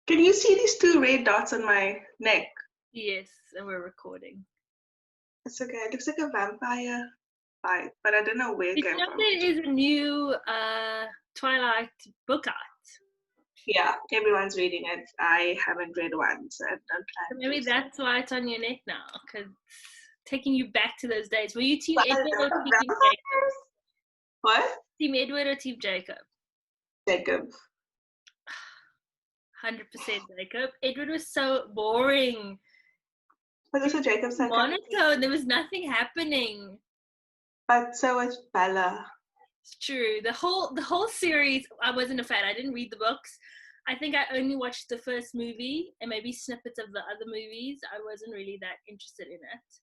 Can you see these two red dots on my neck? Yes, and we're recording. It's okay. It looks like a vampire bite, but I don't know where it Did you came know from. there is a new Twilight book out? Yeah, everyone's reading it. I haven't read one, so I don't So plan maybe to. that's why it's on your neck now, because taking you back to those days. Were you Team But I Edward love or Team Jacob? vampires. What? Team Edward or Team Jacob? Jacob. 100% Jacob. Edward was so boring. But also Jacob's psychotic. Monotone. There was nothing happening. But so was Bella. It's true. The whole series, I wasn't a fan. I didn't read the books. I think I only watched the first movie and maybe snippets of the other movies. I wasn't really that interested in it.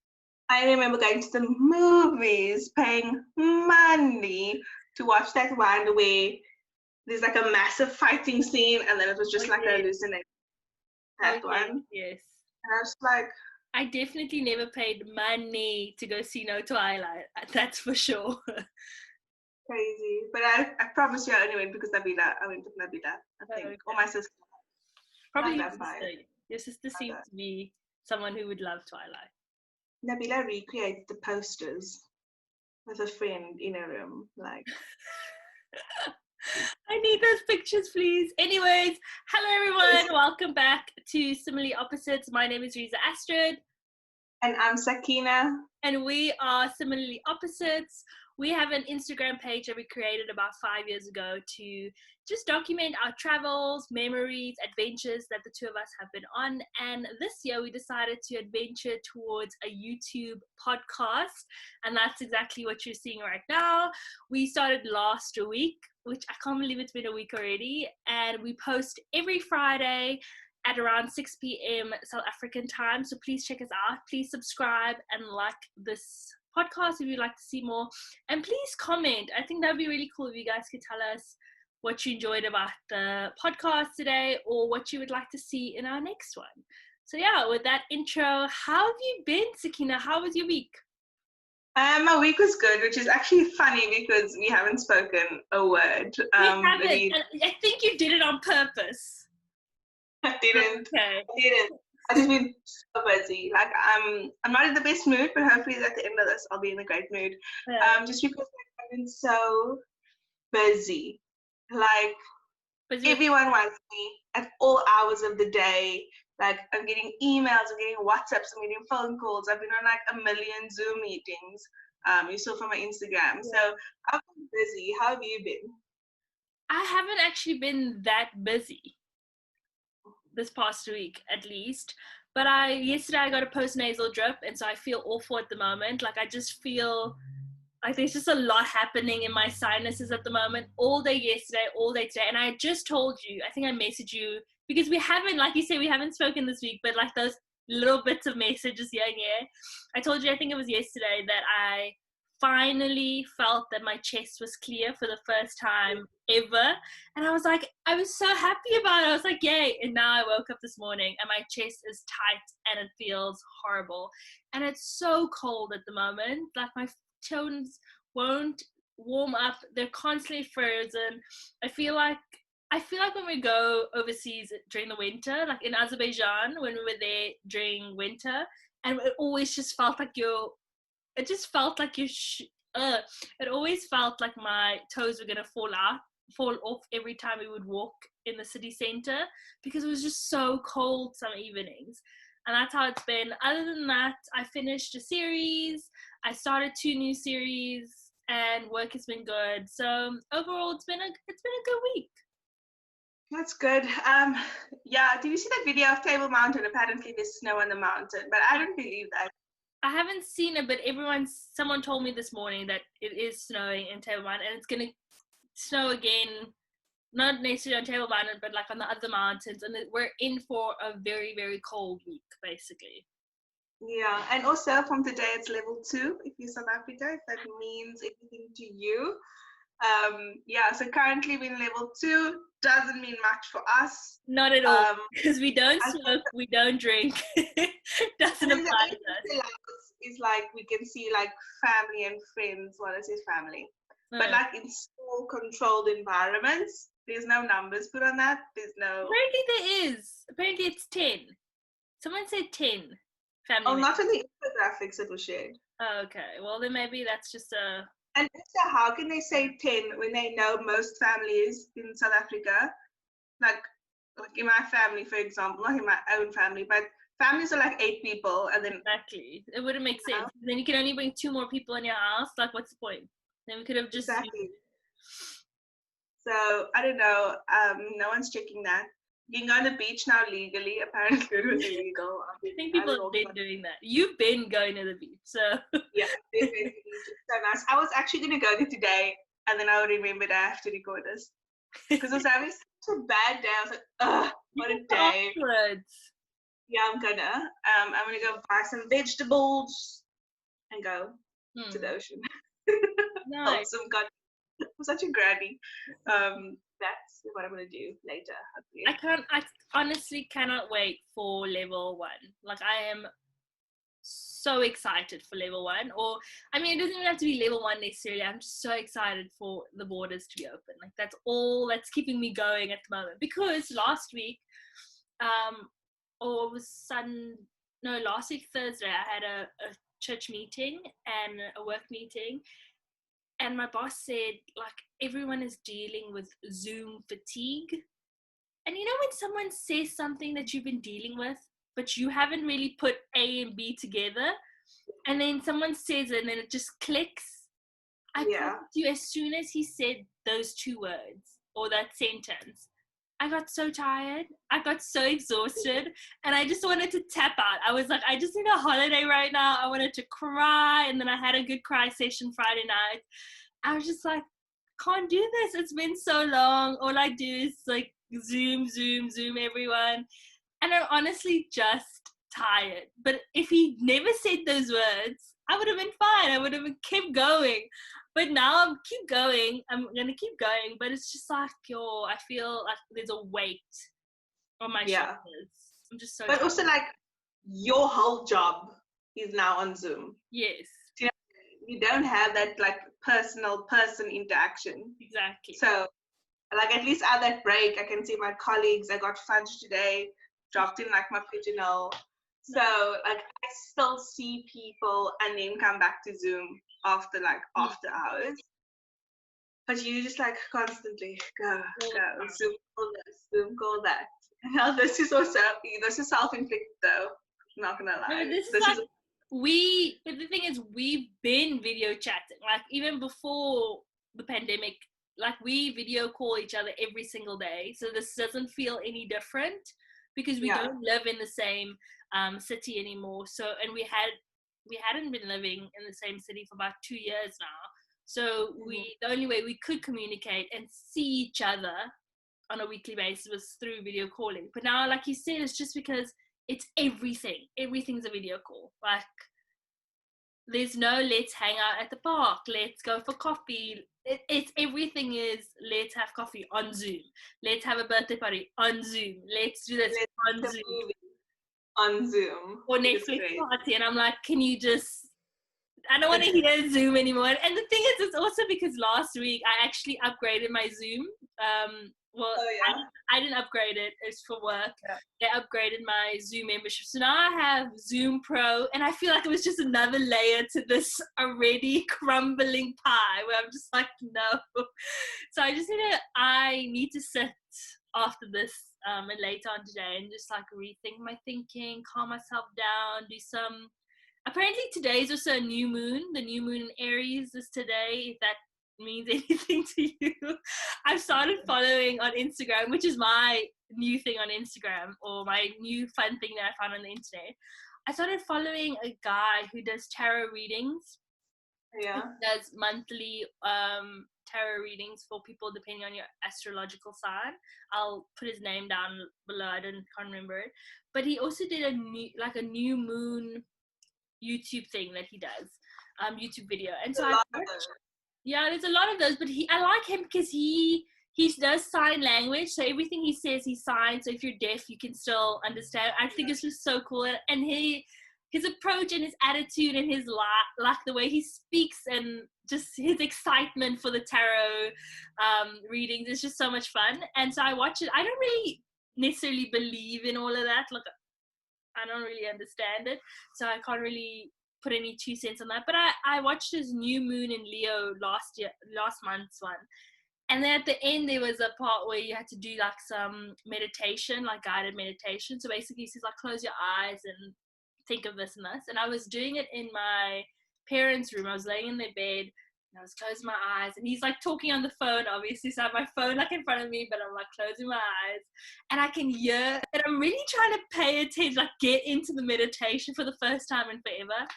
I remember going to the movies, paying money to watch that one where there's like a massive fighting scene, and then it was just like a hallucination. That one. Yes. And I was like, I definitely never paid money to go see no Twilight. That's for sure. crazy. But I promise you I only went because Nabila. I went with Nabila, I think. Okay. Or my sister. Probably Not your vampire. sister. Your sister seems to be someone who would love Twilight. Nabila recreated the posters with a friend in a room. Like, I need those pictures, please. Anyways, hello everyone. Welcome back to Similarly Opposites. My name is Reza-Astrid. And I'm Sakeenah. And we are Similarly Opposites. We have an Instagram page that we created about 5 years ago to just document our travels, memories, adventures that the two of us have been on. And this year we decided to adventure towards a YouTube podcast. And that's exactly what you're seeing right now. We started last week, which I can't believe it's been a week already. And we post every Friday at around 6 p.m. South African time. So please check us out. Please subscribe and like this podcast if you'd like to see more. And please comment. I think that would be really cool if you guys could tell us what you enjoyed about the podcast today or what you would like to see in our next one. So yeah, with that intro, how have you been, Sakeenah? How was your week? My week was good, which is actually funny because we haven't spoken a word. We haven't. And I think you did it on purpose. I didn't. Okay. I didn't. I've just been so busy. Like I'm not in the best mood, but hopefully at the end of this, I'll be in a great mood. Yeah. Just because I've been so busy. Like everyone wants me at all hours of the day. Like I'm getting emails, I'm getting WhatsApps, I'm getting phone calls. I've been on like a million Zoom meetings. You saw from my Instagram. Yeah. So I've been busy. How have you been? I haven't actually been that busy this past week, at least. But yesterday I got a post-nasal drip, and so I feel awful at the moment. Like I just feel like there's just a lot happening in my sinuses at the moment. All day yesterday, all day today. And I just told you, I think I messaged you, because we haven't, like you say, we haven't spoken this week, but like those little bits of messages here and here. I told you, I think it was yesterday, that I finally felt that my chest was clear for the first time ever. And I was like, I was so happy about it. I was like, yay. And now I woke up this morning and my chest is tight and it feels horrible. And it's so cold at the moment. Like my tones won't warm up. They're constantly frozen. I feel like when we go overseas during the winter, like in Azerbaijan, when we were there during winter, and it always just felt like it always felt like my toes were going to fall off every time we would walk in the city center, because it was just so cold some evenings. And that's how it's been. Other than that, I finished a series. I started 2 new series, and work has been good. So overall, it's been a good week. That's good. Yeah. Did you see that video of Table Mountain? Apparently, there's snow on the mountain, but I don't believe that. I haven't seen it, but someone told me this morning that it is snowing in Table Mountain, and it's gonna snow again. Not necessarily on Table Mountain, but like on the other mountains, and we're in for a very, very cold week, basically. Yeah, and also from today it's level 2 if you're South Africa, if that means anything to you. Yeah, so currently we're in level 2, doesn't mean much for us. Not at all, because we don't smoke, we don't drink. Doesn't apply to us. It's like we can see like family and friends. Well, it is family. But like in small controlled environments, there's no numbers put on that. There's no. Apparently there is. it's 10. Someone said 10 family Oh, members. not in the infographics that were shared. Oh, okay. Well, then maybe that's just a... And also, how can they say 10 when they know most families in South Africa, like in my family, for example, not in my own family, but families are like 8 people, and then... Exactly. It wouldn't make sense. Then you can only bring 2 more people in your house. Like, what's the point? Then we could have just... Exactly. So, I don't know. No one's checking that. You can go on the beach now legally. Apparently, it was illegal. I think people have been doing that. You've been going to the beach, so... Yeah, it's so nice. I was actually going to go there today, and then I remembered I have to record this. Because I was having such a bad day. I was like, ugh, what a day. Afterwards. Yeah, I'm gonna go buy some vegetables and go to the ocean. Nice. I'm such a granny. That's what I'm gonna do later, hopefully. I honestly cannot wait for level 1. Like, I am so excited for level 1. Or, I mean, it doesn't even have to be level 1 necessarily. I'm just so excited for the borders to be open. Like, that's all that's keeping me going at the moment. Because last week, last week Thursday, I had a church meeting and a work meeting, and my boss said, like, everyone is dealing with Zoom fatigue. And you know when someone says something that you've been dealing with, but you haven't really put A and B together, and then someone says it and then it just clicks? I promise you, as soon as he said those 2 words or that sentence, I got so tired, I got so exhausted, and I just wanted to tap out. I was like, I just need a holiday right now. I wanted to cry, and then I had a good cry session Friday night. I was just like, can't do this. It's been so long. All I do is like Zoom everyone. And I'm honestly just tired. But if he never said those words, I would have been fine. I would have kept going. But now I'm keep going. I'm going to keep going. But it's just like, I feel like there's a weight on my shoulders. I'm just so tired. Also, like, your whole job is now on Zoom. Yes. You don't have that, like, person interaction. Exactly. So, like, at least at that break, I can see my colleagues. I got fudge today, dropped in, like, my pigeonhole. So, like, I still see people and then come back to Zoom after hours. But you just, like, constantly go, Zoom call this, Zoom call that. Now, this is self-inflicted, though. I'm not gonna lie. No, but the thing is, we've been video chatting, like, even before the pandemic. Like, we video call each other every single day, so this doesn't feel any different because we don't live in the same city anymore. So, and we hadn't been living in the same city for about 2 years now. So the only way we could communicate and see each other on a weekly basis was through video calling. But now, like you said, it's just because it's everything. Everything's a video call. Like, there's no let's hang out at the park, let's go for coffee. It's everything is let's have coffee on Zoom. Let's have a birthday party on Zoom. Let's do this on Zoom. On Zoom. Or Netflix party. And I'm like, can you just... I don't want to hear Zoom anymore. And the thing is, it's also because last week I actually upgraded my Zoom. I didn't upgrade it. It's for work. Yeah. They upgraded my Zoom membership. So now I have Zoom Pro, and I feel like it was just another layer to this already crumbling pie where I'm just like, no. So I need to sit after this and later on today and just like rethink my thinking, calm myself down, do some... Apparently today is also a new moon. The new moon in Aries is today, if that means anything to you. I've started following on Instagram, which is my new thing on Instagram, or my new fun thing that I found on the internet. I started following a guy who does tarot readings. Yeah. He does monthly tarot readings for people depending on your astrological sign. I'll put his name down below. I can't remember it. But he also did a new moon YouTube thing that he does, YouTube video. And so there's a lot of those, but I like him because he does sign language, so everything he says he signs, so if you're deaf you can still understand. I think it's just so cool, and his approach and his attitude and his like the way he speaks and just his excitement for the tarot readings is just so much fun. And so I watch it. I don't really necessarily believe in all of that. Like, I don't really understand it, so I can't really put any 2 cents on that. But I watched his New Moon in Leo last month's one, and then at the end there was a part where you had to do like some meditation, like guided meditation. So basically he says like close your eyes and think of this and this, and I was doing it in my parents' room. I was laying in their bed and I was closing my eyes, and he's like talking on the phone, obviously, so I have my phone like in front of me, but I'm like closing my eyes, and I can hear, and I'm really trying to pay attention, like get into the meditation for the first time in forever,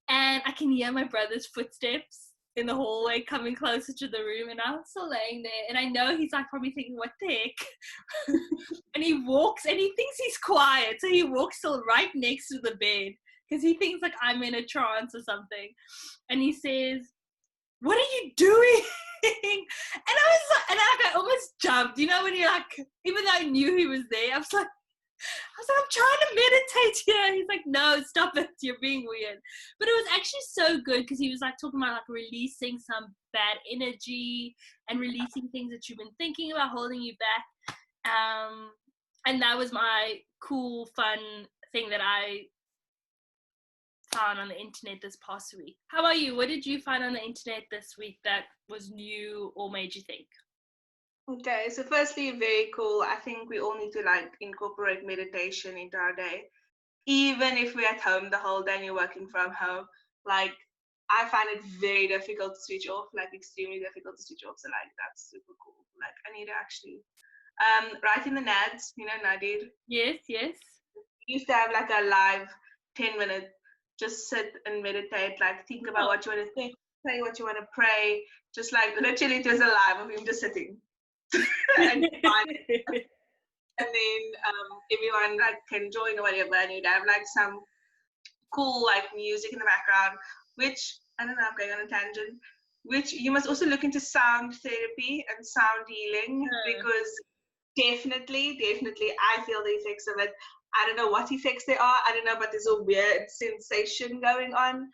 and I can hear my brother's footsteps in the hallway coming closer to the room, and I'm still laying there, and I know he's like probably thinking, what the heck? And he walks, and he thinks he's quiet, so he walks still right next to the bed, because he thinks like I'm in a trance or something, and he says, what are you doing? And I was like, and I almost jumped, you know, when you're like, even though I knew he was there, I was like, I'm trying to meditate here. He's like, no, stop it, you're being weird. But it was actually so good, because he was like talking about like releasing some bad energy and releasing things that you've been thinking about holding you back. And that was my cool, fun thing that I found on the internet this past week. How about you? What did you find on the internet this week that was new or made you think? Okay, so firstly, very cool. I think we all need to like incorporate meditation into our day. Even if we're at home the whole day and you're working from home, like I find it very difficult to switch off, like extremely difficult to switch off. So like that's super cool. Like I need to actually write in the NADs, you know, Nadir. Yes. We used to have like a live 10-minute, just sit and meditate, like think about what you want to think, pray what you want to pray. Just like literally it was a live of him just sitting. and then everyone like can join or whatever, and you'd have like some cool like music in the background, which I don't know, I'm going on a tangent, which you must also look into sound therapy and sound healing, because definitely I feel the effects of it. I don't know what effects there are, I don't know, but there's a weird sensation going on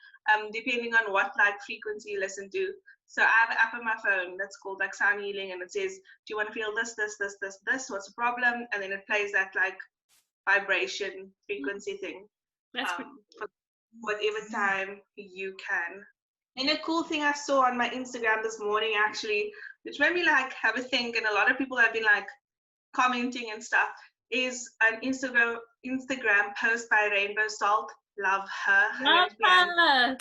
depending on what like frequency you listen to. So I have an app on my phone that's called like sound healing, and it says, do you want to feel this, what's the problem? And then it plays that like vibration frequency thing for whatever time you can. And a cool thing I saw on my Instagram this morning actually, which made me like have a think, and a lot of people have been like commenting and stuff, is an Instagram post by Rainbow Salt. Love her. Love her.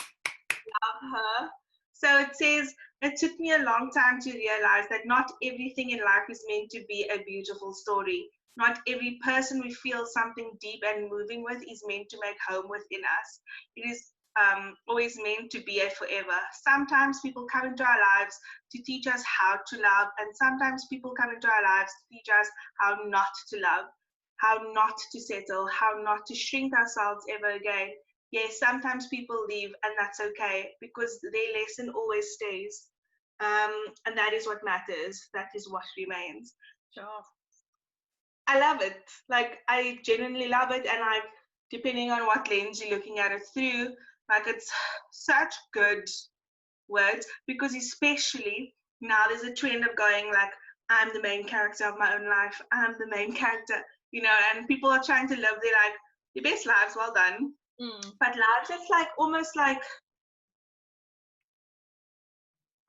So it says, it took me a long time to realize that not everything in life is meant to be a beautiful story. Not every person we feel something deep and moving with is meant to make home within us. It is always meant to be a forever. Sometimes people come into our lives to teach us how to love, and sometimes people come into our lives to teach us how not to love, how not to settle, how not to shrink ourselves ever again. Yes, sometimes people leave, and that's okay, because their lesson always stays. And that is what matters. That is what remains. Sure. I love it. Like, I genuinely love it. And like, depending on what lens you're looking at it through, like, it's such good words, because especially now there's a trend of going like, I'm the main character of my own life. I'm the main character, you know, and people are trying to live their best lives. Well done. But lives that's like almost like,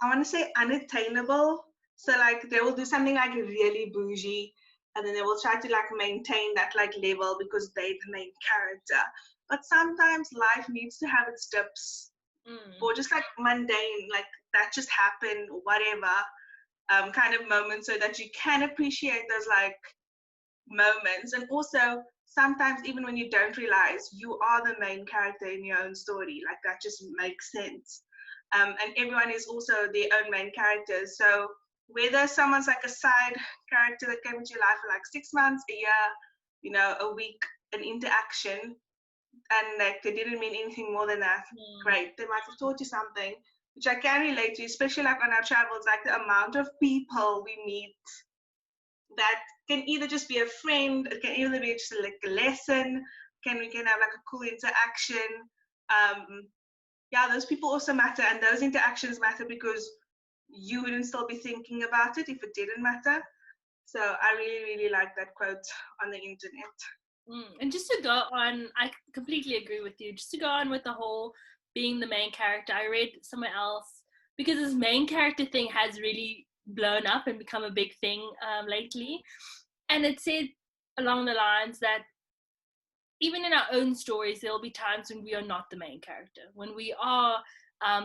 I want to say unattainable. So like they will do something like really bougie, and then they will try to like maintain that like level because they're the main character. But sometimes life needs to have its dips, or just like mundane, like that just happened, whatever, kind of moments, so that you can appreciate those like moments. And also sometimes even when you don't realize you are the main character in your own story, like that just makes sense. And everyone is also their own main characters. So whether someone's like a side character that came into your life for like 6 months, a year, you know, a week, an interaction, and like they didn't mean anything more than that, great, they might have taught you something, which I can relate to, especially like on our travels, like the amount of people we meet that can either just be a friend, it can either be just like a lesson, we can have like a cool interaction. Yeah, those people also matter, and those interactions matter because you wouldn't still be thinking about it if it didn't matter. So I really, really like that quote on the internet. And just to go on, I completely agree with you. Just to go on with the whole being the main character, I read somewhere else, because this main character thing has really blown up and become a big thing lately. And it said along the lines that even in our own stories, there will be times when we are not the main character, when we are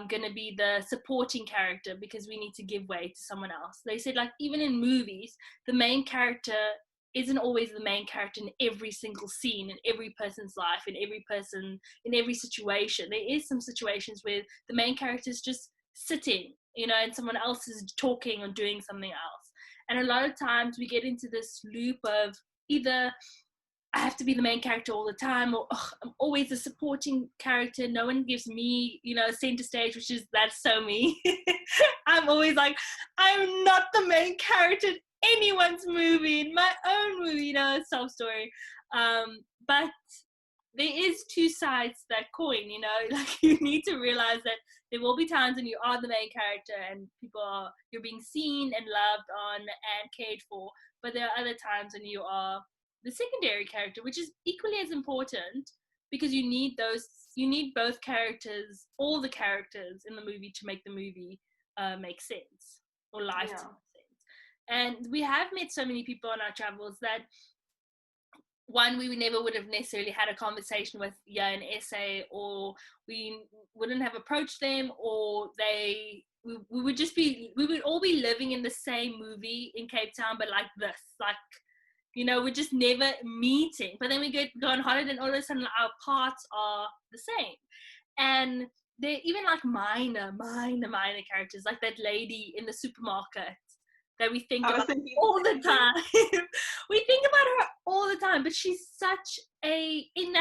going to be the supporting character because we need to give way to someone else. They said, like, even in movies, the main character isn't always the main character in every single scene, in every person's life, in every person, in every situation. There is some situations where the main character is just sitting, and someone else is talking or doing something else. And a lot of times we get into this loop of either I have to be the main character all the time, or I'm always a supporting character. No one gives me, center stage, that's so me. I'm always like, I'm not the main character in anyone's movie, in my own movie, self story. But there is two sides to that coin, like you need to realize that there will be times when you are the main character and you're being seen and loved on and cared for. But there are other times when you are the secondary character, which is equally as important, because you need both characters, all the characters in the movie, to make the movie make sense, or life to make sense. And we have met so many people on our travels that we never would have necessarily had a conversation with an essay, or we wouldn't have approached them, or we would all be living in the same movie in Cape Town, but like this, like, we're just never meeting. But then we go on holiday, and all of a sudden our paths are the same. And they're even like minor characters, like that lady in the supermarket that we think about all the time. We think about her all the time, but she's such in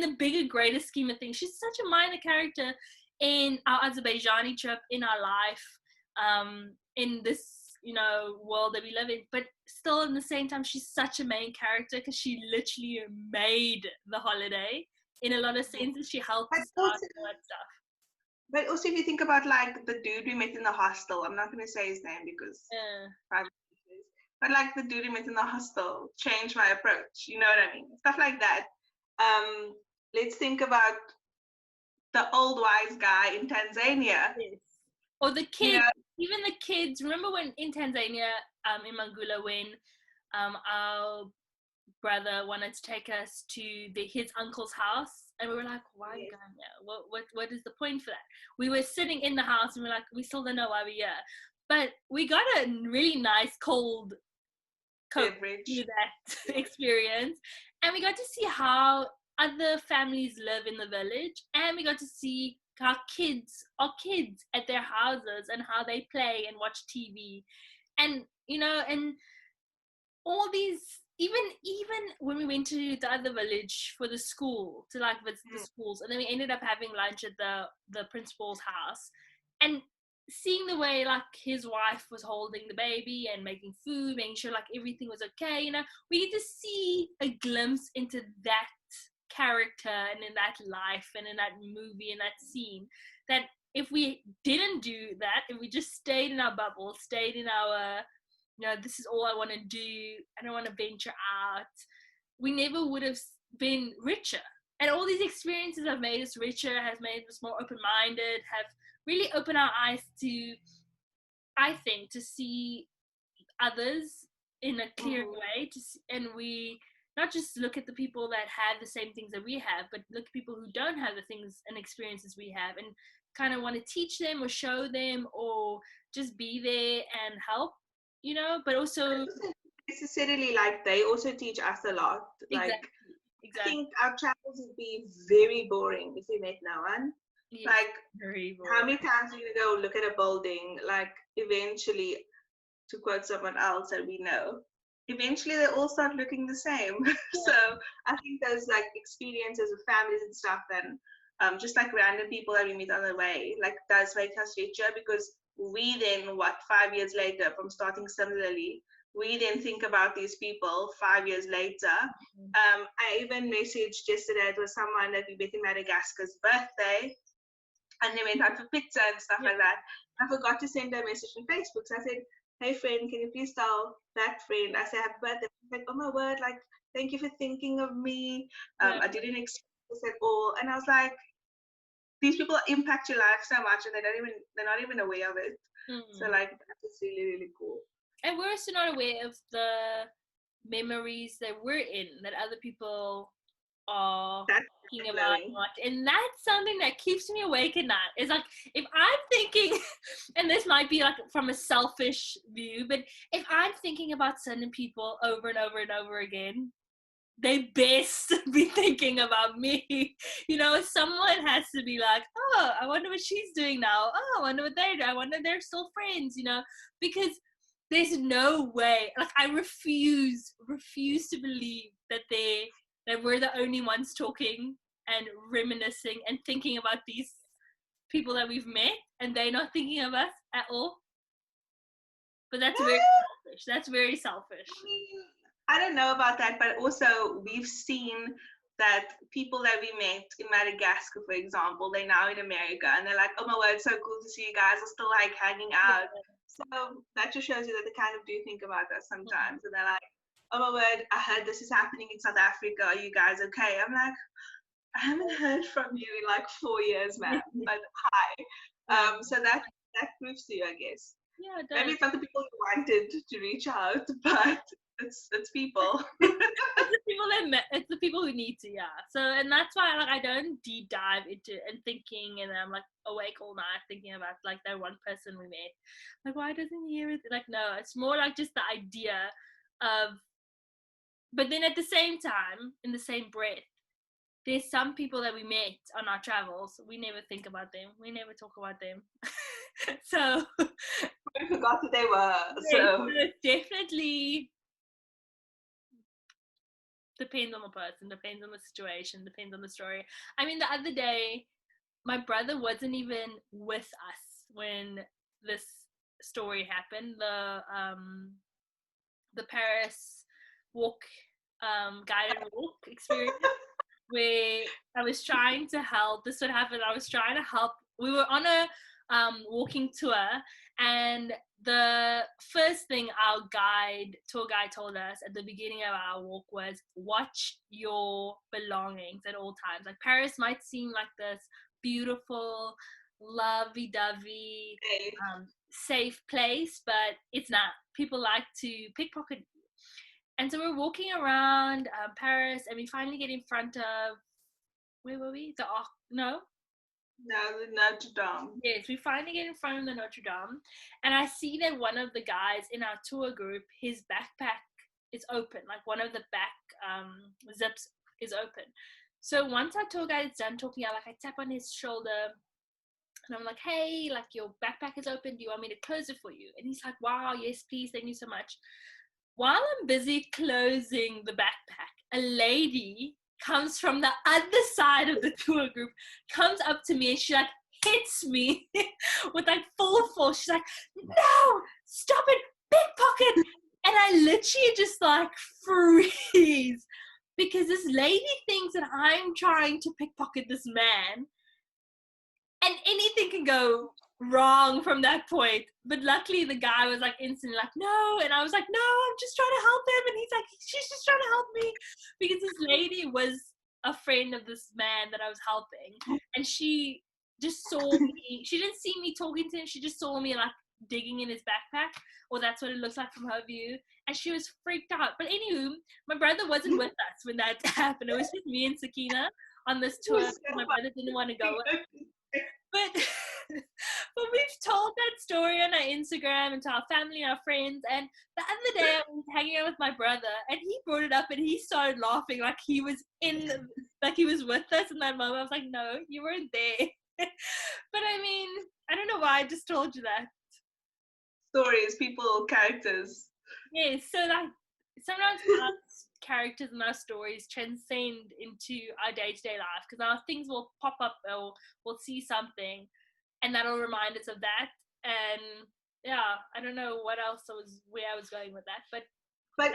the bigger, greater scheme of things, she's such a minor character in our Azerbaijani trip, in our life, in this world that we live in. But still, in the same time, she's such a main character because she literally made the holiday in a lot of senses. She helped us out and all that stuff. But also, if you think about like the dude we met in the hostel, I'm not going to say his name because but like the dude we met in the hostel changed my approach. You know what I mean? Stuff like that. Let's think about the old wise guy in Tanzania. Yes. Or the kids, even the kids. Remember when in Tanzania, in Mangula, when our brother wanted to take us to his uncle's house, and we were like, why are you going there? What is the point for that? We were sitting in the house and we're like, we still don't know why we're here. But we got a really nice cold Coke through that experience, and we got to see how other families live in the village, and we got to see how kids are kids at their houses and how they play and watch TV, and and all these. Even when we went to the other village for the school, to like visit the schools, and then we ended up having lunch at the principal's house, and seeing the way like his wife was holding the baby and making food, making sure like everything was okay, we get to see a glimpse into that character and in that life and in that movie and that scene, that if we didn't do that, if we just stayed in our bubble, stayed in our this is all I want to do, I don't want to venture out, we never would have been richer. And all these experiences have made us richer, has made us more open-minded, have really opened our eyes to, I think, to see others in a clear way, and we not just look at the people that have the same things that we have, but look at people who don't have the things and experiences we have, and kind of want to teach them or show them or just be there and help. But also necessarily like they also teach us a lot. Exactly. I think our travels would be very boring if we met no one. Yes, like very boring. How many times are you gonna go look at a building? Like eventually, to quote someone else that we know, eventually they all start looking the same. So I think those like experiences with families and stuff, and just like random people that we meet on the way, like does make us richer, because we then, 5 years later from starting Similarly, we then think about these people 5 years later. I even messaged yesterday, it was someone that we met in Madagascar's birthday, and they went out for pizza and stuff like that. I forgot to send her a message on Facebook, so I said, hey friend, can you please tell that friend I say happy birthday? Like, oh my word, like thank you for thinking of me. Yeah. I didn't expect this at all. And I was like, these people impact your life so much and they're not even aware of it. So like that is really, really cool. And we're also not aware of the memories that we're in, that other people are thinking about what, and that's something that keeps me awake at night. It's like, if I'm thinking, and this might be like from a selfish view, but if I'm thinking about certain people over and over and over again, they best be thinking about me. You know, someone has to be like, oh, I wonder what she's doing now. Oh, I wonder what they're doing. I wonder if they're still friends, you know, because there's no way, like, I refuse to believe that we're the only ones talking and reminiscing and thinking about these people that we've met and they're not thinking of us at all. But that's very selfish. That's very selfish. I don't know about that, but also we've seen that people that we met in Madagascar, for example, they're now in America and they're like, oh my word, it's so cool to see you guys. We're still like hanging out. Yeah. So that just shows you that they kind of do think about us sometimes. And they're like, oh my word, I heard this is happening in South Africa. Are you guys okay? I'm like, I haven't heard from you in like 4 years, man. But hi. So that proves to you, I guess. Yeah, it does. Maybe it's not the people you wanted to reach out, but it's people. It's the people who need to, yeah. So, and that's why, like, I don't deep dive into and thinking, and I'm like awake all night thinking about like that one person we met. Like, why doesn't he hear it? Like, no, it's more like just the idea of. But then at the same time, in the same breath, there's some people that we met on our travels. We never think about them. We never talk about them. So we forgot who they were. So it definitely depends on the person, depends on the situation, depends on the story. I mean, the other day, my brother wasn't even with us when this story happened. The Paris walk, guided walk experience, where I was trying to help. This would happen. I was trying to help. We were on a walking tour, and the first thing our tour guide told us at the beginning of our walk was, watch your belongings at all times. Like, Paris might seem like this beautiful, lovey-dovey, safe place, but it's not. People like to pickpocket you. And so we're walking around Paris, and we finally get in front of, where were we? No, the Notre Dame. Yes, we finally get in front of the Notre Dame, and I see that one of the guys in our tour group, his backpack is open. Like, one of the back zips is open. So once our tour guide is done talking, I tap on his shoulder, and I'm like, hey, like, your backpack is open. Do you want me to close it for you? And he's like, wow, yes, please. Thank you so much. While I'm busy closing the backpack, a lady comes from the other side of the tour group, comes up to me, and she like hits me with like full force. She's like, no, stop it, pickpocket. And I literally just like freeze, because this lady thinks that I'm trying to pickpocket this man, and anything can go wrong from that point. But luckily the guy was like instantly like, no, and I was like, no, I'm just trying to help him. And he's like, she's just trying to help me, because this lady was a friend of this man that I was helping, and she just saw me. She didn't see me talking to him, she just saw me like digging in his backpack, or that's what it looks like from her view, and she was freaked out. But anywho, my brother wasn't with us when that happened. It was just me and Sakeenah on this tour. My brother didn't want to go with. But we've told that story on our Instagram and to our family and our friends. And the other day I was hanging out with my brother, and he brought it up, and he started laughing like he was like he was with us in that moment. I was like, no, you weren't there. But I mean, I don't know why I just told you that. Stories, people, characters. Yeah, so like sometimes our characters and our stories transcend into our day-to-day life, because our things will pop up, or we'll see something, and that'll remind us of that. And yeah, I don't know where I was going with that, but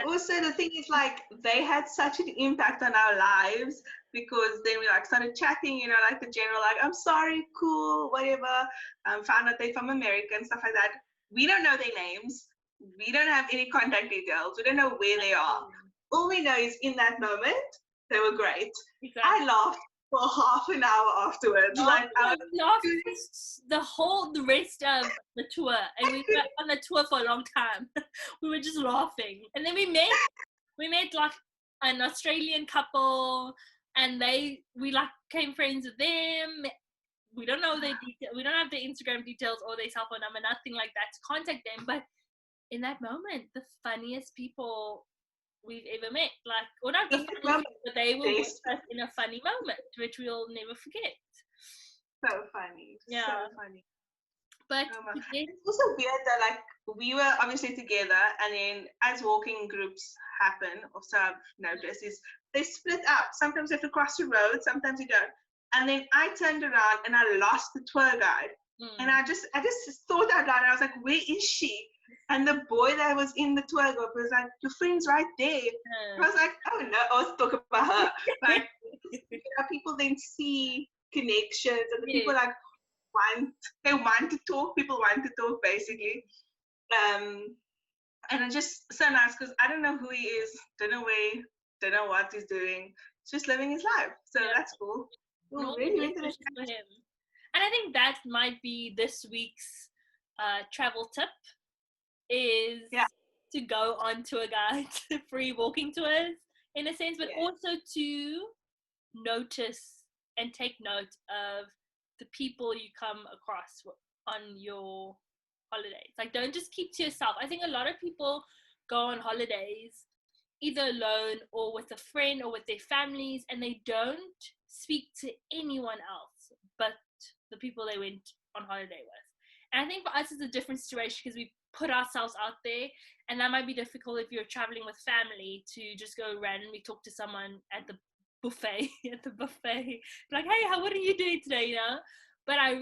also the thing is, like, they had such an impact on our lives, because then we like started chatting, you know, like the general, like, I'm sorry, cool, whatever. Found out they're from America and stuff like that. We don't know their names. we don't have any contact details. We don't know where they are. All we know is in that moment, they were great. Exactly. I laughed for half an hour afterwards. I laughed the rest of the tour, and we were on the tour for a long time. We were just laughing, and then we met like an Australian couple, and we like became friends with them. We don't know their details. We don't have their Instagram details or their cell phone number, nothing like that to contact them. But in that moment, the funniest people we've ever met, like, or not the funniest, but they were with us in a funny moment, which we'll never forget. So funny. Yeah. So funny. But it's also weird that, like, we were obviously together, and then as walking groups happen, or so I've noticed, is they split up. Sometimes you have to cross the road, sometimes you don't. And then I turned around and I lost the tour guide. And I just thought out loud, and I was like, where is she? And the boy that was in the tour group was like, your friend's right there. I was like, oh no, I was talking about her. Like, people then see connections, and the people like want to talk. People want to talk, basically. And it's just so nice because I don't know who he is, don't know where, don't know what he's doing. He's just living his life. So that's cool. Really for him. And I think that might be this week's travel tip is to go on tour guides, free walking tours in a sense, but also to notice and take note of the people you come across on your holidays. Like, don't just keep to yourself. I think a lot of people go on holidays either alone or with a friend or with their families, and they don't speak to anyone else but the people they went on holiday with. And I think for us it's a different situation because we put ourselves out there, and that might be difficult if you're traveling with family to just go randomly talk to someone at the buffet like, hey, what are you doing today, you know? But I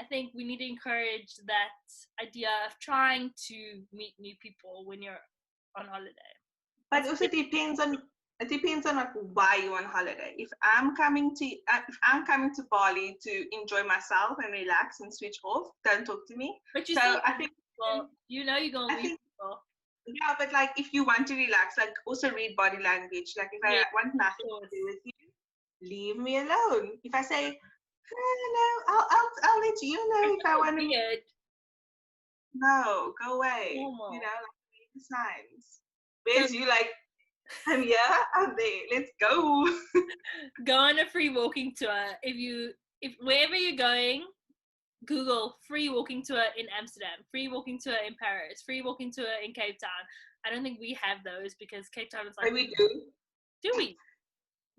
think we need to encourage that idea of trying to meet new people when you're on holiday. But also depends on like why you're on holiday. If I'm coming to Bali to enjoy myself and relax and switch off, don't talk to me. But I think, well, you're gonna meet people. Yeah, but like if you want to relax, like also read body language. Like if I want nothing to do with you, leave me alone. If I say no, I'll let you know if I want to. No, go away. You know, like read the signs. Where's you like? I'm here, I'm there. Let's go. Go on a free walking tour. If wherever you're going, Google free walking tour in Amsterdam, free walking tour in Paris, free walking tour in Cape Town. I don't think we have those because Cape Town is like. We do. Do we?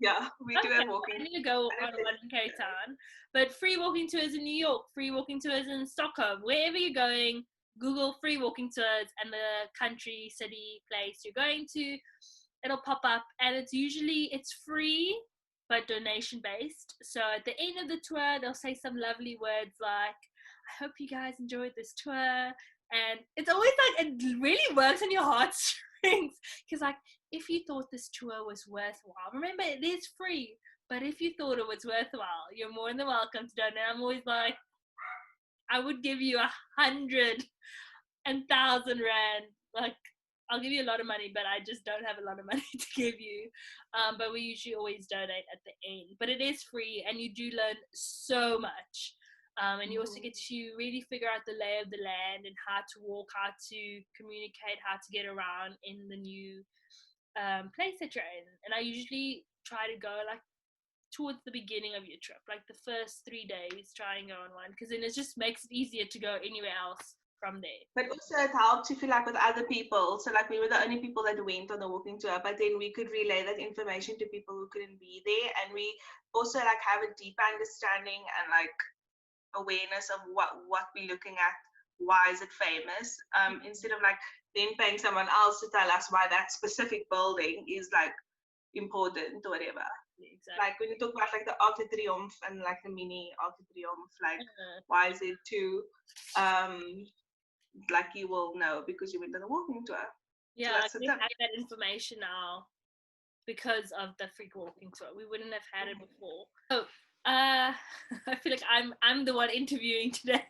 Yeah, we do have walking. I need to go on one in Cape Town. But free walking tours in New York, free walking tours in Stockholm, wherever you're going, Google free walking tours and the country, city, place you're going to. It'll pop up, and it's free but donation based. So at the end of the tour they'll say some lovely words like, I hope you guys enjoyed this tour. And it's always like, it really works on your heartstrings because like, if you thought this tour was worthwhile, remember it is free, but if you thought it was worthwhile, you're more than welcome to donate. I'm always like, I would give you 100 and 1,000 rand, like I'll give you a lot of money, but I just don't have a lot of money to give you. But we usually always donate at the end. But it is free, and you do learn so much. And you also get to really figure out the lay of the land and how to walk, how to communicate, how to get around in the new place that you're in. And I usually try to go like towards the beginning of your trip, like the first 3 days, try and go on one, because then it just makes it easier to go anywhere else from there. But also it helps if you like with other people. So like we were the only people that went on the walking tour, but then we could relay that information to people who couldn't be there, and we also like have a deep understanding and like awareness of what we're looking at. Why is it famous? Instead of like then paying someone else to tell us why that specific building is like important or whatever. Exactly. Like when you talk about like the Arc de Triomphe and like the mini Arc de Triomphe, like why is it too like you will know because you went on a walking tour. Yeah, so we have that information now because of the free walking tour. We wouldn't have had it before. So I feel like I'm the one interviewing today.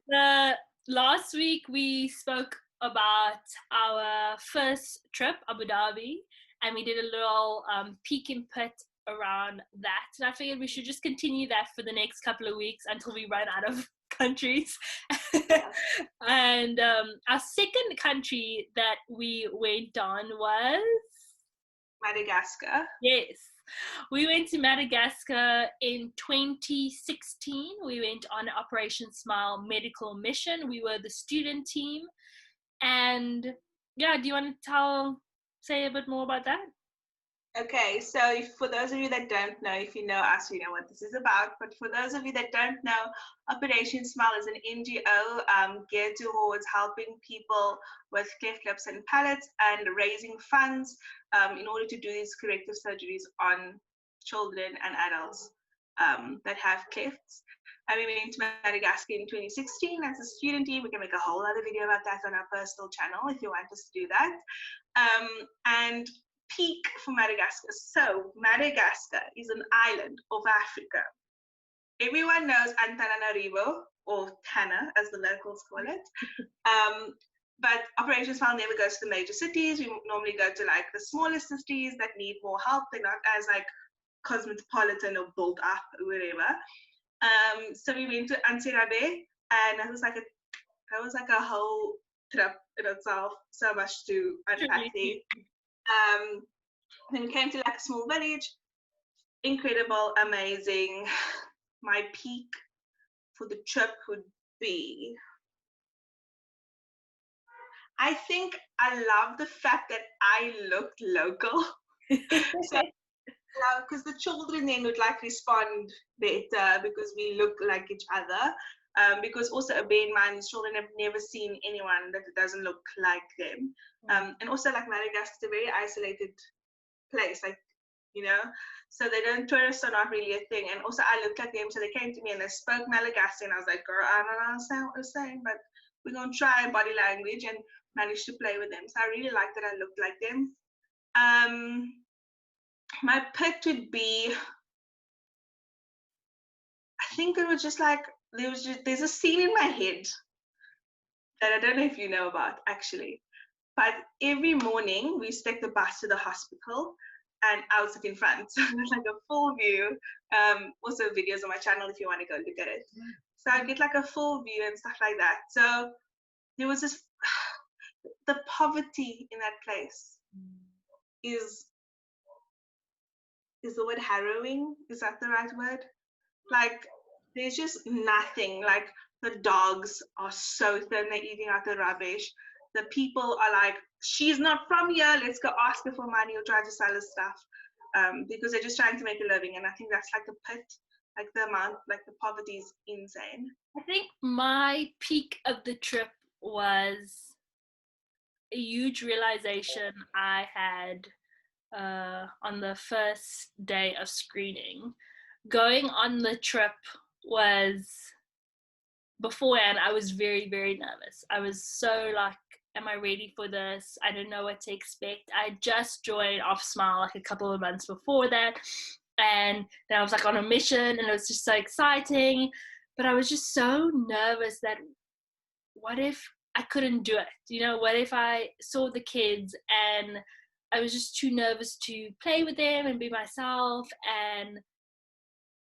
Yeah. last week we spoke about our first trip, Abu Dhabi, and we did a little peek and pit around that. And I figured we should just continue that for the next couple of weeks until we run out of countries. And our second country that we went on was Madagascar. Yes. We went to Madagascar in 2016. We went on Operation Smile medical mission. We were the student team. And yeah, do you want to say a bit more about that? Okay, so for those of you that don't know, if you know us, you know what this is about. But for those of you that don't know, Operation Smile is an NGO geared towards helping people with cleft lips and palates and raising funds in order to do these corrective surgeries on children and adults that have clefts. And we went to Madagascar in 2016 as a student team. We can make a whole other video about that on our personal channel if you want us to do that. And peak for Madagascar. So Madagascar is an island of Africa. Everyone knows Antananarivo, or Tana as the locals call it. But Operation Smile never goes to the major cities. We normally go to like the smaller cities that need more help. They're not as like cosmopolitan or built up or whatever. So we went to Antsirabe, and that was like a whole trip in itself. So much to unpack there. Then we came to like a small village. Incredible, amazing. My peak for the trip would be, I think I love the fact that I looked local. So, because the children then would like respond better because we look like each other. Because also bear in mind, these children have never seen anyone that doesn't look like them. And also like Madagascar is a very isolated place, like, you know, so tourists are not really a thing. And also I looked like them, so they came to me and they spoke Malagasy, and I was like, girl, I don't understand what they're saying, but we're going to try body language, and managed to play with them. So I really like that I looked like them. My pick would be, I think it was just like, there's a scene in my head that I don't know if you know about actually, but every morning we used to take the bus to the hospital, and I was in front, so there's like a full view. Also videos on my channel if you want to go look at it. So I get like a full view and stuff like that. So there was this, the poverty in that place is the word harrowing? Is that the right word? Like, there's just nothing. Like, the dogs are so thin, they're eating out the rubbish. The people are like, she's not from here, let's go ask her for money or try to sell her stuff. Because they're just trying to make a living. And I think that's like the pit, like the amount, like the poverty is insane. I think my peak of the trip was a huge realization I had on the first day of screening. Going on the trip was, beforehand, I was very, very nervous. I was so like, am I ready for this? I don't know what to expect. I just joined Off Smile like a couple of months before that. And then I was like on a mission, and it was just so exciting. But I was just so nervous that what if I couldn't do it? You know, what if I saw the kids and I was just too nervous to play with them and be myself? And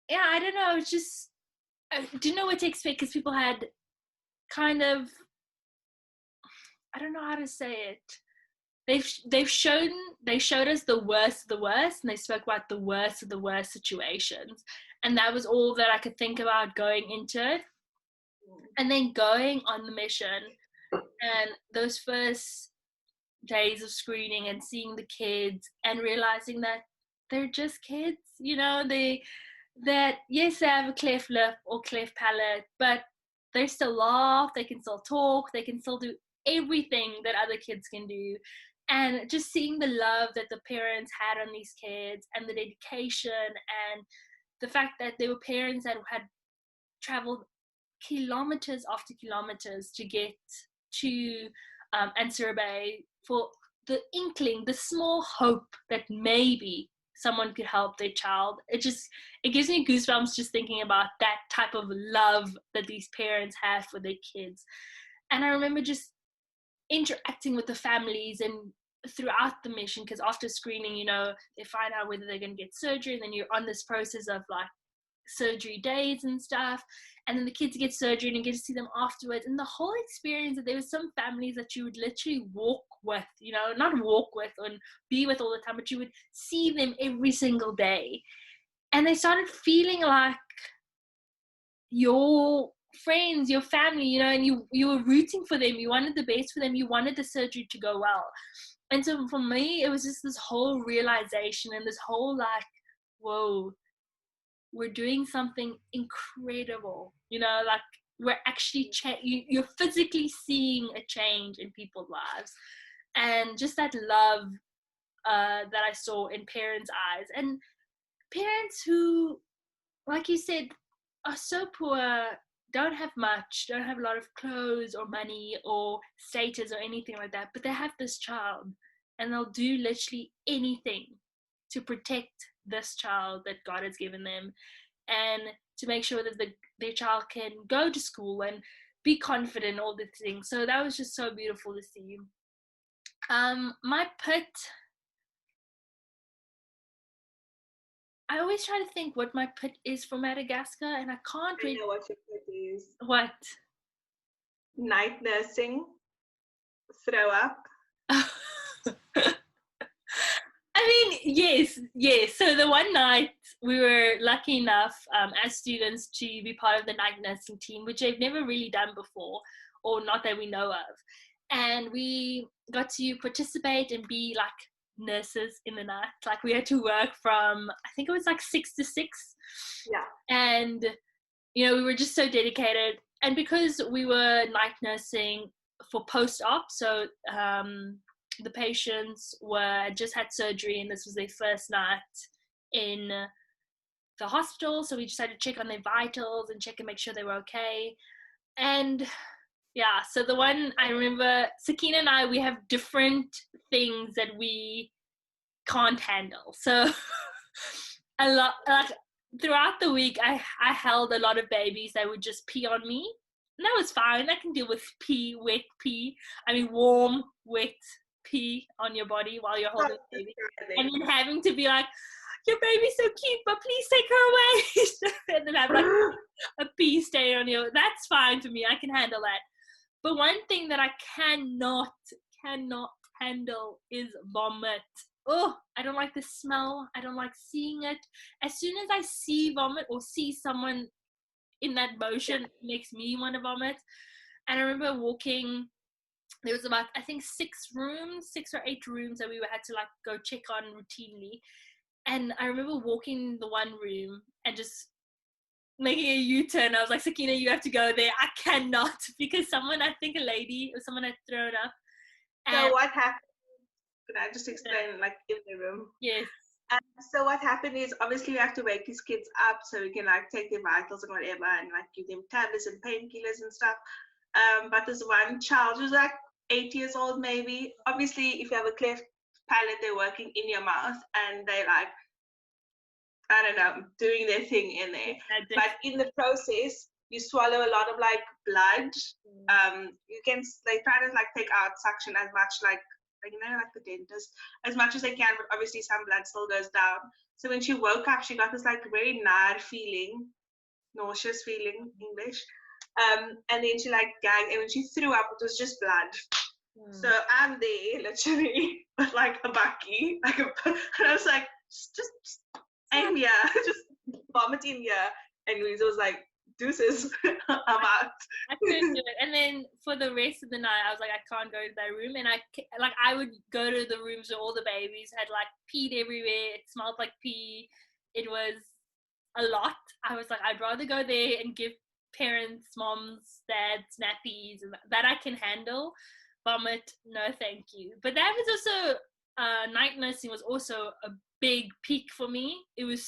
yeah, I don't know. It's just, I didn't know what to expect because people had kind of, I don't know how to say it. They showed us the worst of the worst, and they spoke about the worst of the worst situations, and that was all that I could think about going into it. And then going on the mission, and those first days of screening and seeing the kids and realizing that they're just kids, you know, that yes, they have a cleft lip or cleft palate, but they still laugh, they can still talk, they can still do everything that other kids can do. And just seeing the love that the parents had on these kids, and the dedication, and the fact that there were parents that had traveled kilometers after kilometers to get to Antsirabe for the inkling, the small hope that maybe someone could help their child. It gives me goosebumps just thinking about that type of love that these parents have for their kids. And I remember just interacting with the families and throughout the mission, because after screening, you know, they find out whether they're going to get surgery, and then you're on this process of like surgery days and stuff, and then the kids get surgery and you get to see them afterwards, and the whole experience, that there were some families that you would literally walk with, you know, not walk with and be with all the time, but you would see them every single day, and they started feeling like your friends, your family, you know, and you were rooting for them, you wanted the best for them, you wanted the surgery to go well. And so for me, it was just this whole realization and this whole like, whoa, we're doing something incredible, you know, like we're actually you're physically seeing a change in people's lives. And just that love that I saw in parents' eyes, and parents who, like you said, are so poor, don't have much, don't have a lot of clothes or money or status or anything like that, but they have this child, and they'll do literally anything to protect this child that God has given them, and to make sure that their child can go to school and be confident, all these things. So that was just so beautiful to see. My pit, I always try to think what my pit is for Madagascar, and I can't really. I know what your pit is. What? Night nursing. Throw up. I mean, yes. So the one night we were lucky enough as students to be part of the night nursing team, which they've never really done before, or not that we know of. And we got to participate and be like nurses in the night. Like we had to work from, I think it was like 6 to 6. Yeah. And, you know, we were just so dedicated. And because we were night nursing for post-op, so the patients just had surgery, and this was their first night in the hospital, so we just had to check on their vitals and check and make sure they were okay. And yeah, so the one I remember, Sakeenah and I, we have different things that we can't handle. So a lot, like throughout the week, I held a lot of babies that would just pee on me, and that was fine. I can deal with pee, wet pee. I mean, warm, wet pee on your body while you're holding the baby, and then having to be like, your baby's so cute, but please take her away. And then have like a pee stain on you. That's fine for me. I can handle that. But one thing that I cannot handle is vomit. Oh, I don't like the smell. I don't like seeing it. As soon as I see vomit or see someone in that motion, it makes me want to vomit. And I remember walking, there was about, I think, 6 or 8 rooms that we had to like go check on routinely. And I remember walking the one room and just making a U-turn. I was like, Sakeenah, you have to go there. I cannot, because someone, I think a lady or someone had thrown up. So what happened? Could I just explain, like in the room? Yes. So what happened is, obviously we have to wake these kids up so we can like take their vitals and whatever, and like give them tablets and painkillers and stuff. But there's one child who's like 8 years old maybe. Obviously, if you have a cleft palate, they're working in your mouth, and they like, I don't know, doing their thing in there. But in the process, you swallow a lot of like blood. You can, they try to like take out suction as much like you know, like the dentist, as much as they can, but obviously some blood still goes down. So when she woke up, she got this like very feeling, nauseous feeling, English. And then she like gagged, and when she threw up, it was just blood. So I'm there literally with like a bucky, and I was like, just I'm here, just vomiting here. And Louisa was like, deuces, I'm out. I couldn't do it. And then for the rest of the night, I was like, I can't go to that room. And I would go to the rooms where all the babies had like peed everywhere. It smelled like pee. It was a lot. I was like, I'd rather go there and give parents, moms, dads, nappies, and that I can handle. Vomit, no thank you. But that was also, night nursing was also a big peak for me. It was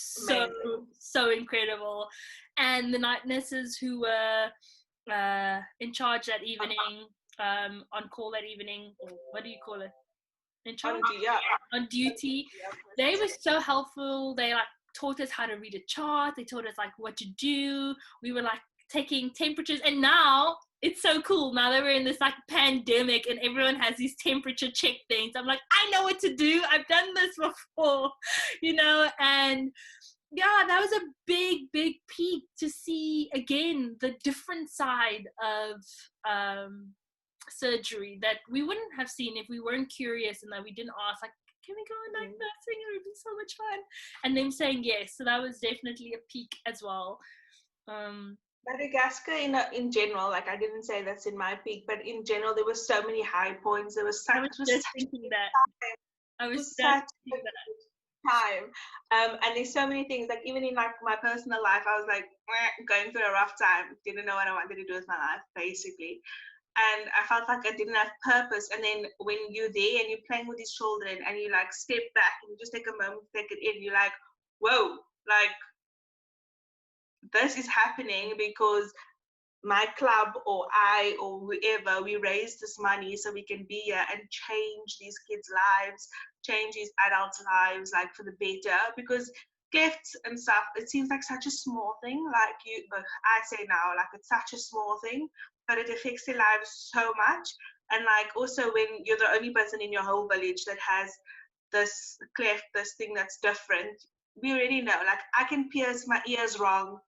so incredible. And the night nurses who were in charge that evening, on call that evening, or what do you call it? In charge? On duty. They were so helpful. They like taught us how to read a chart. They taught us like what to do. We were like taking temperatures. And now it's so cool now that we're in this like pandemic and everyone has these temperature check things. I'm like, I know what to do. I've done this before, and yeah, that was a big peak to see again the different side of surgery that we wouldn't have seen if we weren't curious and that we didn't ask, like, can we go on like nursing? It would be so much fun. And them saying yes. So that was definitely a peak as well. Madagascar in general, like I didn't say that's in my peak, but in general there were so many high points. There was such, I was just thinking that. I was just thinking that time. And there's so many things, like even in like my personal life, I was like going through a rough time, didn't know what I wanted to do with my life, basically. And I felt like I didn't have purpose. And then when you're there and you're playing with these children and you like step back and you just take a moment to take it in, you're like, whoa, like this is happening because my club or I or whoever, we raise this money so we can be here and change these kids' lives, change these adults' lives, like for the better. Because gifts and stuff, it seems like such a small thing. Like I say now, like it's such a small thing, but it affects their lives so much. And like also when you're the only person in your whole village that has this cleft, this thing that's different, we already know. Like I can pierce my ears wrong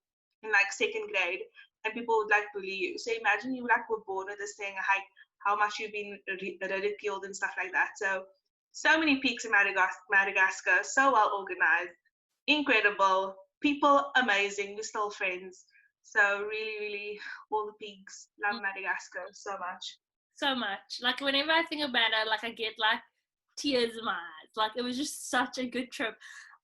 in like second grade, and people would like bully you. So imagine you like were born with this thing, like how much you've been ridiculed and stuff like that. So many peaks in Madagascar, so well organized, incredible, people amazing, we're still friends. So really, all the peaks. Love Madagascar so much. So much. Like whenever I think about it, like I get like tears in my eyes. Like it was just such a good trip.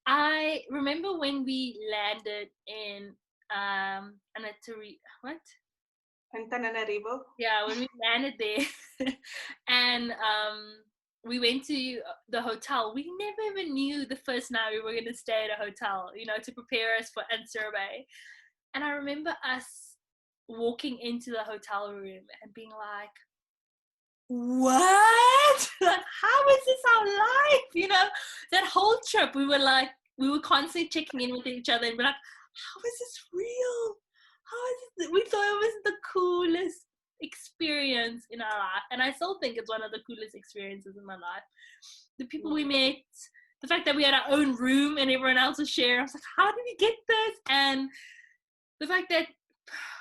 I remember when we landed in Antananarivo. Yeah, when we landed there and we went to the hotel. We never even knew the first night we were going to stay at a hotel, to prepare us for Ansurabay. And I remember us walking into the hotel room and being like, what? Like, how is this our life? That whole trip we were constantly checking in with each other and we're like, how is this real? How is this? We thought it was the coolest experience in our life, and I still think it's one of the coolest experiences in my life. The people we met, the fact that we had our own room and everyone else was sharing. I was like, how did we get this? And the fact that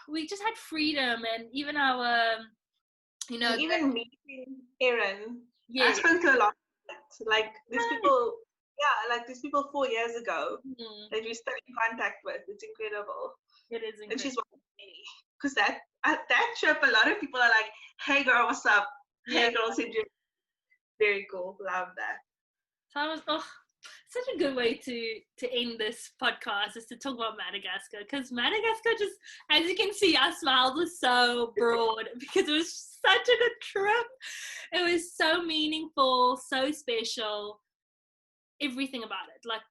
we just had freedom, and even our even meeting Aaron. I spoke to a lot of like these people. Yeah, like these people 4 years ago that we're still in contact with. It's incredible. It is incredible. And she's one of many. Because that trip, a lot of people are like, hey girl, what's up? Hey girl, very cool. Love that. So I was, such a good way to end this podcast is to talk about Madagascar. Because Madagascar just, as you can see, our smiles were so broad because it was such a good trip. It was so meaningful, so special. Everything about it, like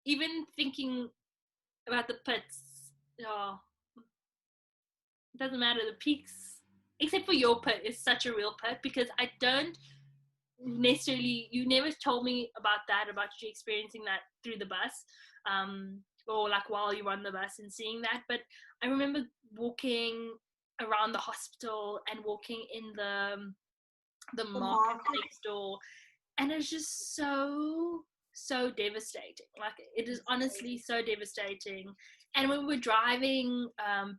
even thinking about the pits, it doesn't matter. The peaks, except for your pit, is such a real pit because I don't necessarily, you never told me about you experiencing that through the bus, or like while you were on the bus and seeing that. But I remember walking around the hospital and walking in the market next door, and it's just so devastating. Like it is honestly so devastating. And when we were driving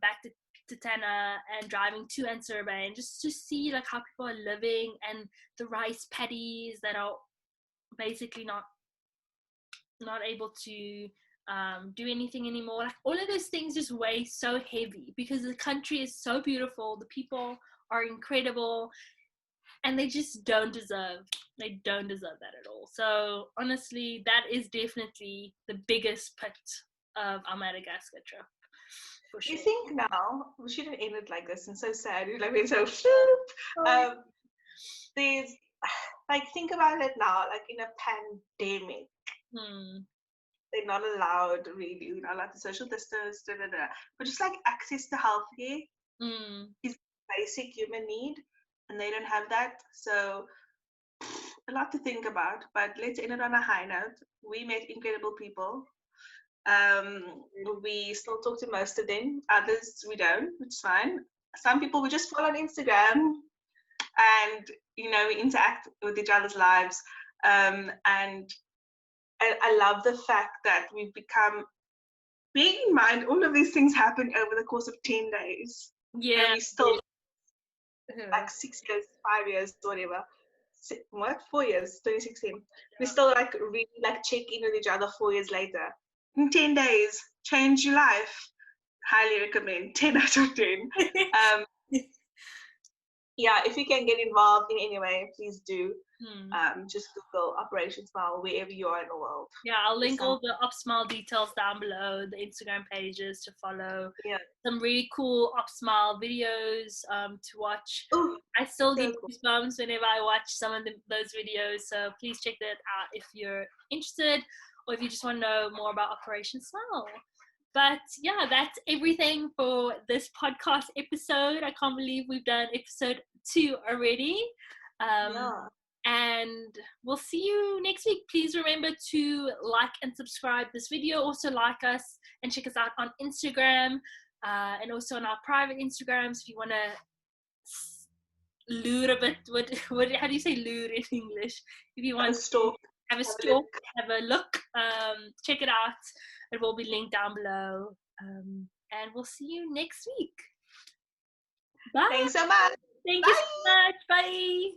back to Tana and driving to Ansurabay, and just to see like how people are living and the rice paddies that are basically not able to do anything anymore, like all of those things just weigh so heavy because the country is so beautiful, the people are incredible, and they just don't deserve that at all. So honestly, that is definitely the biggest pit of our Madagascar trip, for sure. You think now we shouldn't end it like this and so sad, like we're so there's like, think about it now, like in a pandemic, they're not allowed, really, we're not allowed to social distance, but just like access to healthcare is a basic human need. And they don't have that, so a lot to think about. But let's end it on a high note. We met incredible people. We still talk to most of them. Others we don't, which is fine. some people we just follow on Instagram, and we interact with each other's lives. And I love the fact that we've become, bearing in mind all of these things happened over the course of 10 days. Yeah. And we still, like 6 years, 5 years, whatever. 4 years, 2016. We still like really like check in with each other 4 years later. In 10 days, change your life. Highly recommend. 10 out of 10. Yeah, if you can get involved in any way, please do. Just Google Operation Smile wherever you are in the world. Yeah, I'll link all the OpSmile details down below, the Instagram pages to follow. Yeah. Some really cool OpSmile videos to watch. Ooh, I still get goosebumps whenever I watch some of those videos, so please check that out if you're interested, or if you just want to know more about Operation Smile. But yeah, that's everything for this podcast episode. I can't believe we've done episode 2 already. And we'll see you next week. Please remember to like and subscribe this video. Also like us and check us out on Instagram, and also on our private Instagrams if you want to lure a bit. How do you say lure in English? If you want to have a stalk, have a look, check it out. It will be linked down below. And we'll see you next week. Bye. Thanks so much. Thank you so much. Bye.